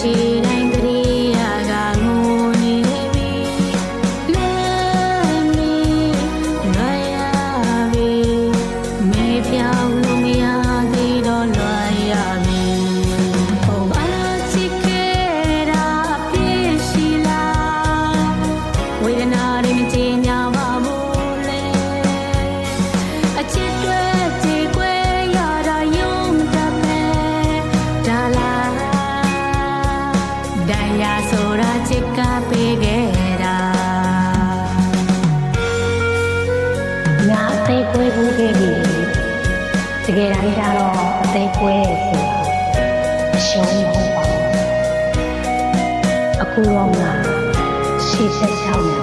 ရှိတိုင်းကလေးရကငိုနေပြီလဲမီလွယ်ရပြီမေပြောင်းလို့မရသေးတော့လွယ်ရပြီဘုံအချစ်ခဲ့တာပြည့်ရှိလားဝေဒနာတွေမကြေညာပါဘူးလေအချစ်တွေကြေကွဲရတာယုံတတ်ပဲဒါလားတရားဆိုတာချစ်ကပေးခဲ့တာညာအသေးကွဲဘူးခဲ့ပြီတကယ်တမ်းကျတော့အသေးကွဲဆိုတာအရှုံးမဟုတ်ပါဘူးအခုတော့မှရှေ့ဆက်ဆောင်